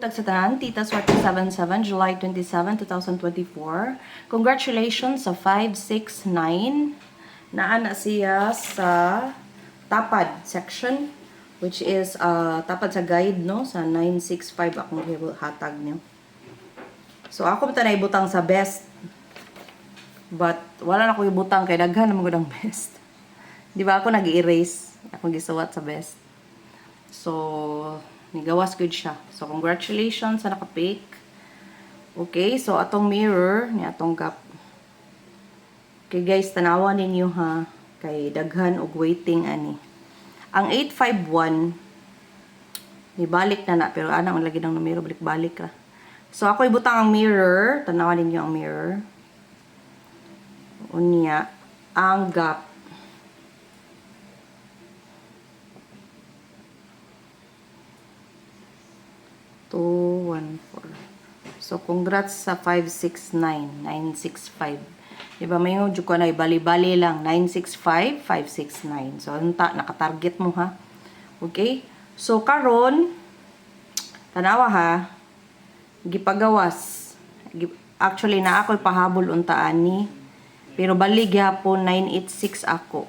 Buntag sa tanan, Tita Swerte 77, July 27, 2024. Congratulations sa 569. Naana siya sa tapad section, which is tapad sa guide, no? Sa 965 akong hatag niyo. So, ako ta na ibutang sa best. But, wala na ko ibutang kay daghan naman ko ng best. Di ba ako nag-erase? Akong gisuwat sa best. So, nigawas good siya. So, congratulations sa naka-pick. Okay, so atong mirror, ni atong gap. Okay guys, tanawan ninyo ha. Kay daghan og waiting ani. Ang 851, nibalik na pero anang lagi ng numero, balik-balik ra. So, ako ibutang ang mirror. Tanawan ninyo ang mirror. Unya, ang gap. So, congrats sa 569, 965. Diba, may yung ko na ibali-bali lang, 965, 569. So, nakatarget mo ha. Okay? So, karon tanawa ha, gipagawas. Actually, na ako'y pahabol untaan ni, pero bali gyapon 986 ako.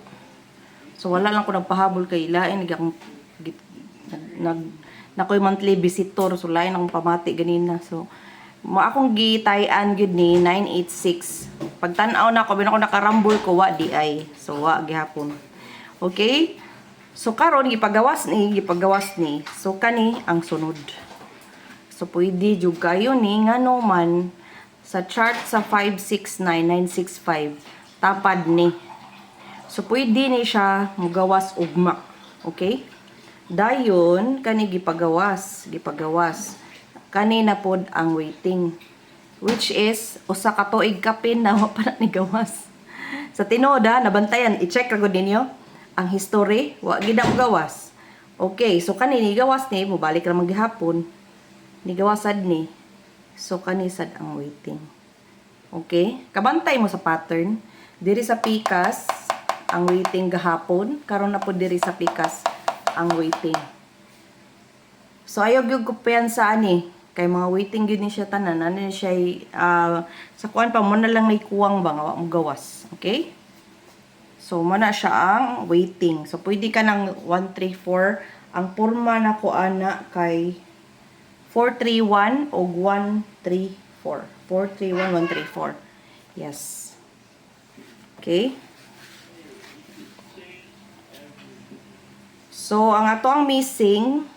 So, wala lang ko nagpahabol kay ilain, nakoy monthly visitor, so lain akong pamati ganina. So, akong gitayan gyud ni 986. Pagtan-aw na ako, binako nakarambol ko wa di ay. So wa gihapon. Okay? So karon gipagawas ni. So kani ang sunod. So pwede jud kayo ni ngano man sa chart sa 569965 tapad ni. So pwede ni siya mugawas ugma. Okay? Dayon kani gipagawas. Kanina pod ang waiting, which is usa ka tuig kapin na wa pa na ni gawas. Sa tinoda nabantayan, i-check ra gud ninyo ang history, wa gid ang gawas. Okay, so kani ni gawas ni mobalik ra maghapon. Ni gawasad ni. So kani sad ang waiting. Okay? Kabantay mo sa pattern. Diri sa pikas ang waiting gahapon, karon na pod diri sa pikas ang waiting. So ayaw gyud ko sa ani. Kay mga waiting gyud ni siya tanan, ano siya sa kuan pa mo na lang naikuwang ba nga wa mo gawas. Okay? So mo na siya ang waiting. So pwede ka ng 134. Ang porma na ko ana kay 431 o 134. 431 134. Yes. Okay? So ang ato ang missing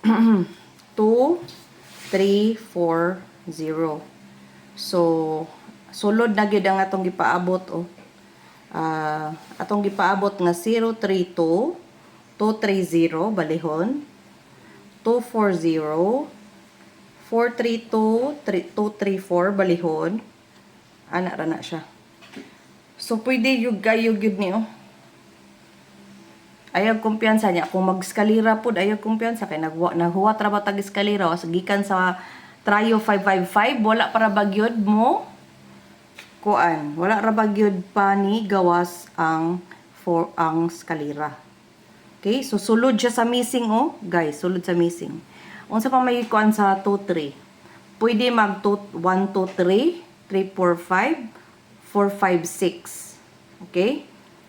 2, 3, 4, 0. So, sulod na gyud ang atong gipaabot atong gipaabot nga 032, 230 balihon, 240, 432, 234 balihon. Ana ra na siya. So, pwede yung gayo gyud ni ayaw kumpiyansa niya. Kung mag-eskalira po, ayaw kumpiyansa. Kaya naghuwat ra ba tag-eskalira. O gikan sa Trio 555, wala para bagyod mo. Kuan, wala ra bagyod pa ni gawas ang eskalira. Okay, so sulod siya sa missing guys, sulod sa missing. Unsa pa may kuan sa 2-3. Pwede mag 1-2-3, 3-4-5, 4-5-6. Okay?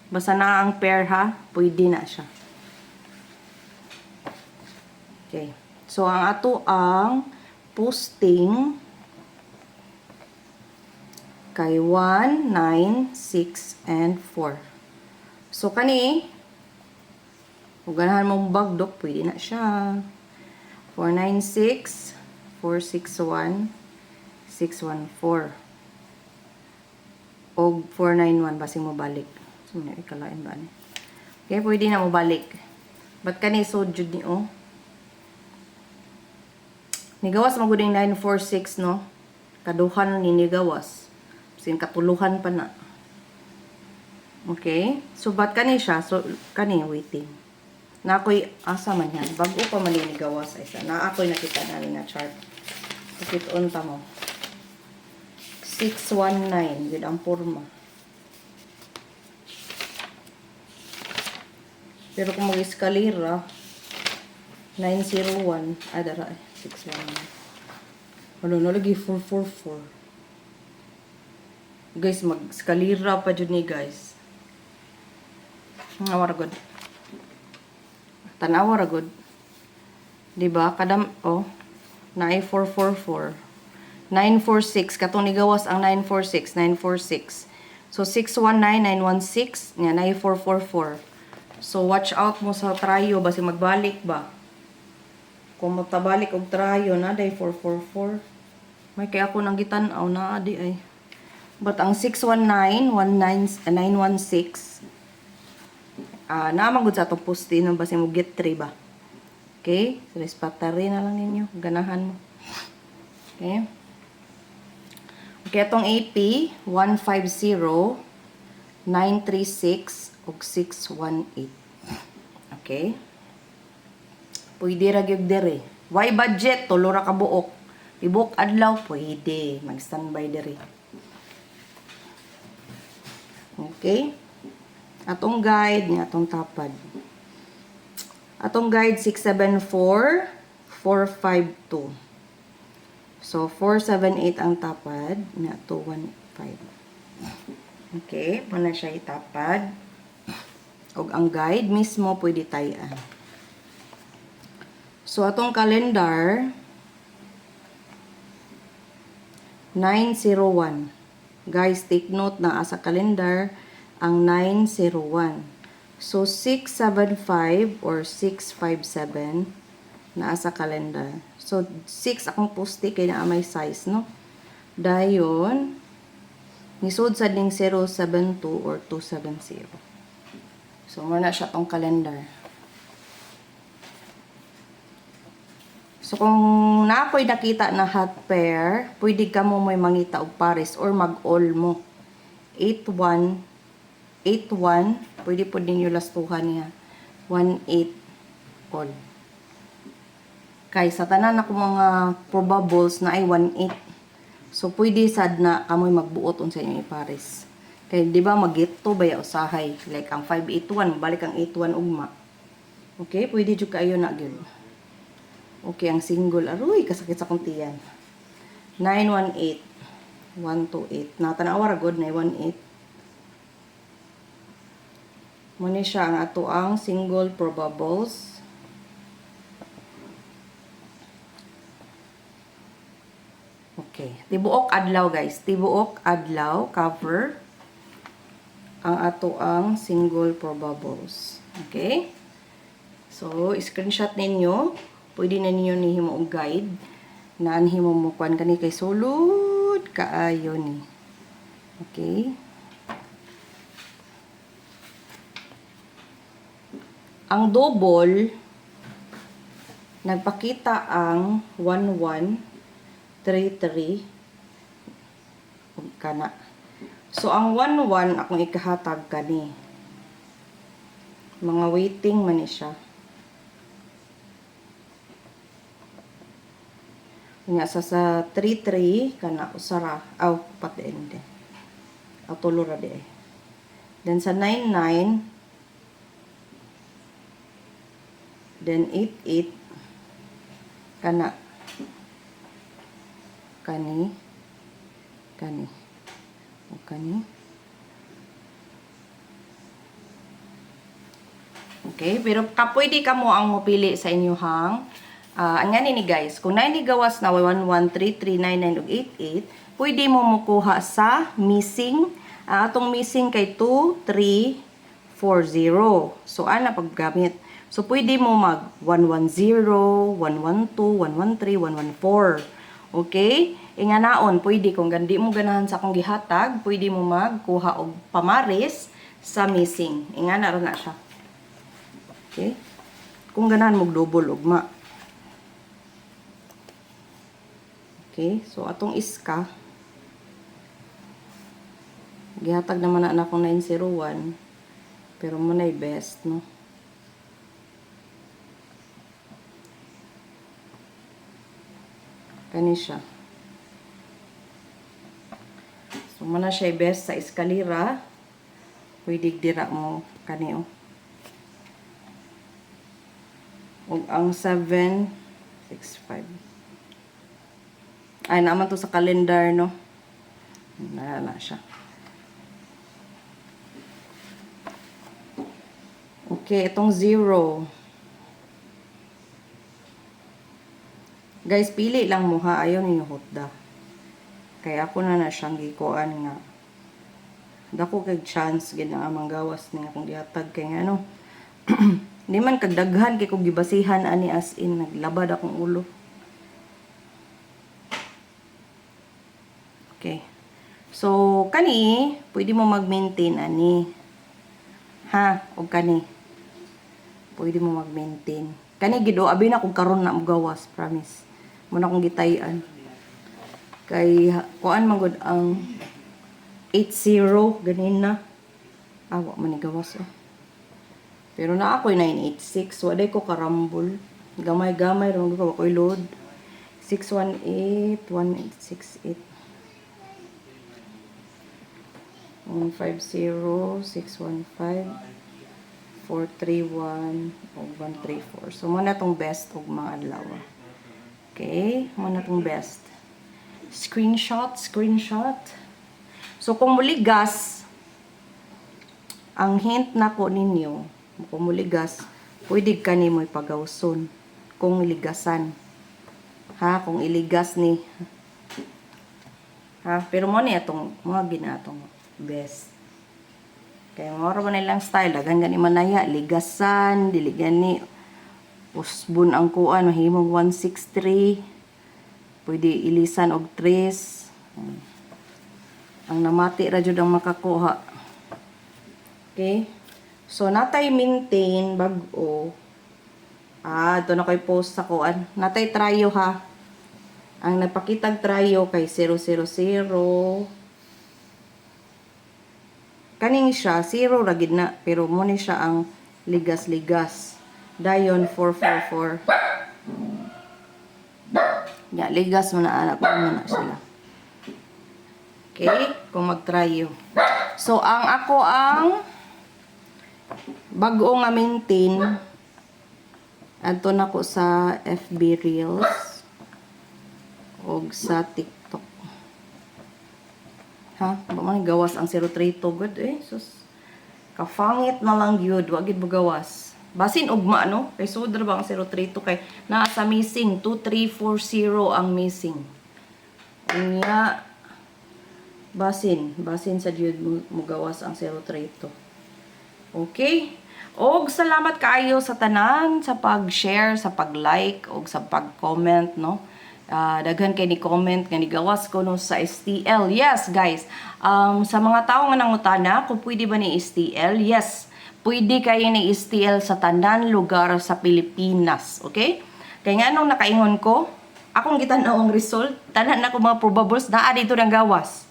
Basta na ang pair ha, pwede na siya. Okay. So, ang ato ang posting kay 1, 9, 6, and 4. So, kani, kung ganahan mong bagdok, pwede na siya. 496, 461, 614. O 491, basing mo balik. So, ikalain ba ni? Okay, pwede na mo balik. Ba't kani so jud ni Nigawas maguding 946 no. Kaduhan ni nigawas. Sin katuluhan pa na. Okay? So ba't kani siya? So kani waiting. Na ako'y asa man yan. Bago pa man ni nigawas ay sa. Na ako'y nakita na ni na chart. Pakit-on ta mo. 619 yun ang porma. Pero kung mag-eskalera, 901. Dara. 619. Ano na lagi? 444. Guys, mag-skalira pa dyan ni guys. Tanawa ragod. Tanawa ragod. Diba? Kadam, oh. Na ay 444. 946. Katong ni gawas ang 946. 946. So, 619, 916. Yan, na ay 444. So, watch out mo sa trayo. Basi magbalik ba? Kung magtabalik og trayo na, day 444. May kaya ako nang gitanaw na, adi ay. But ang 619, 916, naamagod sa itong poste, no, basi mo get 3 ba? Okay? So, battery na lang ninyo. Ganahan mo. Okay? Okay, itong AP, 150, 936, ug 618. Okay? Pwede ra gyud dere. Why budget? Tulo ra ka buok. Ibuk adlaw, pwede. Mag-standby dere. Okay? Atong guide niya, atong tapad. Atong guide 674, 452. So 478 ang tapad na 215. Okay, muna siya itapad. Og ang guide mismo pwede tayan. So atong calendar 901. Guys, take note na sa calendar ang 901. So, 675 or 657 na sa calendar. So, 6 akong poste kay na may size, no? Dayon, nisod sa ding 072 or 270. So, muna siya tong calendar. So, kung na ako'y nakita na hot pair, pwede ka mo may mangita og pares or mag-all mo. 81, 81, pwede po ninyo lastuhan niya. 18 all. Kay sa tanan ako mga probables na ay 18. So, pwede sad na kamoy magbuot unsa inyo ipares. Kay di ba mag-ito baya usahay. Like ang 581, balik ang 81 ugma. Okay, pwede jud kayo na gyud. Okay, ang single. Aroy, kasakit sa kong tiyan. 918. 128. Natanawa ragod na 18. Muna siya ang ato ang single probables. Okay. Tibuok adlaw guys. Tibuok adlaw cover ang ato ang single probables. Okay? So, screenshot ninyo. Pwede na ninyo nihimo og guide na anhimo mo kuan kani kay sulod kaayo ni. Okay? Ang double nagpakita ang 1133 kana. So ang 11 akong ikahatag kani. Mga waiting man ni siya. Nga sa 33 kana usara aw pati ende. Aw tulo ra di. Then sa 99 then 88 kana kani o kani. Okay, pero pwede ka mo ang mopili sa inyohang anyan ni guys, kung 90 gawas na 113399 ug 88, pwede mo mukuha sa missing. Atong missing kay 2340. So ana paggamit. So pwede mo mag 110, 112, 113, 114. Okay? Inganaon pwede kung gandi mo ganahan sa akong gihatag, pwede mo magkuha og pamaris sa missing. Ingana ra na siya. Okay? Kung ganahan mo double ugma. Okay, so atong iska gihatag naman na akong 901 pero mo na best, no? Kani siya. So mo na siya best sa eskalera. Pwede dira mo kani oh. ug ang 7, 6, 5. Ay, naman to sa calendar, no? Na siya. Okay, itong 0. Guys, pili lang mo ha. Ayaw ninyo hotda. Kaya ako na siyang gikuan nga. Dako kay chance gid nga manggawas ni akong gihatag kay nga ano. Di man kagdaghan kay kog gibasihan ani as in naglabad akong ulo. Okay. So kani pwede mo mag-maintain ani. Ha, og kani. Pwede mo mag-maintain. Kani gid abi na kog karon na mogawas, promise. Muna akong gitayan. Kay kuan man gud ang 80 ganin na. Awa man ni gawas oh. Pero na ako'y 986. Waday ko karambol. Gamay-gamay ron ko ako'y load. 618, 1868. 150, 615, 431, o 134. So, muna itong best og mga adlaw. Okay? Muna itong best. Screenshot. So, kung muligas, ang hint na ko ninyo, kung muligas, pwede ka ni mo ipagawson. Kung ligasan. Ha? Kung iligas ni. Ha? Pero mo niya itong mga ginatong best. Kaya moro ba nilang style. Dagan gani manaya. Ligasan. Dili gani. Usbon ang kuan. Mahimong 163. Pwede ilisan og 3. Ang namati ra jud ang makakuha. Okay? So, natay maintain bag-o. Ito na ko'y post sa kuan. Natay trayo ha. Ang nagpakitag trayo kay 000. Kaning siya, 0 ra gid na. Pero muna siya ang ligas-ligas. Dayon 444. Ya, ligas mo na anak ko na sila. Okay? Kung magtrayo. So, ako ang bago nga maintain adto na ko sa FB Reels og sa TikTok. Ha? Ba man gawas ang 032 good eh. Sus. Kafangit na lang gyud, wa gid mo gawas. Basin ugma no? Kay sudra ba ang 032 kay naa sa missing 2340 ang missing. Unya basin sa gyud mo gawas ang 032. Okay? Og salamat kaayo sa tanan sa pag-share, sa pag-like og sa pag-comment no. Daghan kay ni comment nga nigawas ko no sa STL. Yes, guys. Sa mga tawo nga nangutana kung pwede ba ni STL? Yes. Pwede kayo ni STL sa tanan lugar sa Pilipinas. Okay? Kaya nga nung nakaingon ko, akong gitanaw ang result, tanan na ko mga probables naa dito ng gawas.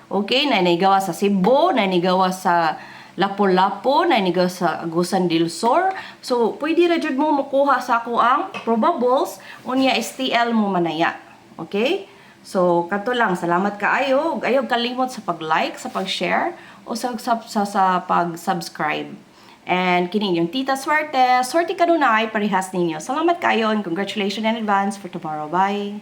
Okay? Nainigawas sa Cebu, nainigawas sa Lapu-Lapu, nainigawas sa Agusan del Sur. So, pwede na jud mo makuha sa ako ang probables, unya STL mo manaya. Okay? So, kato lang. Salamat kaayo. Ayaw kalimot sa pag-like, sa pag-share, o sa pag-subscribe. And kini yung Tita Swerte. Swerte kanunay, parehas ninyo. Salamat kayo and congratulations in advance for tomorrow. Bye!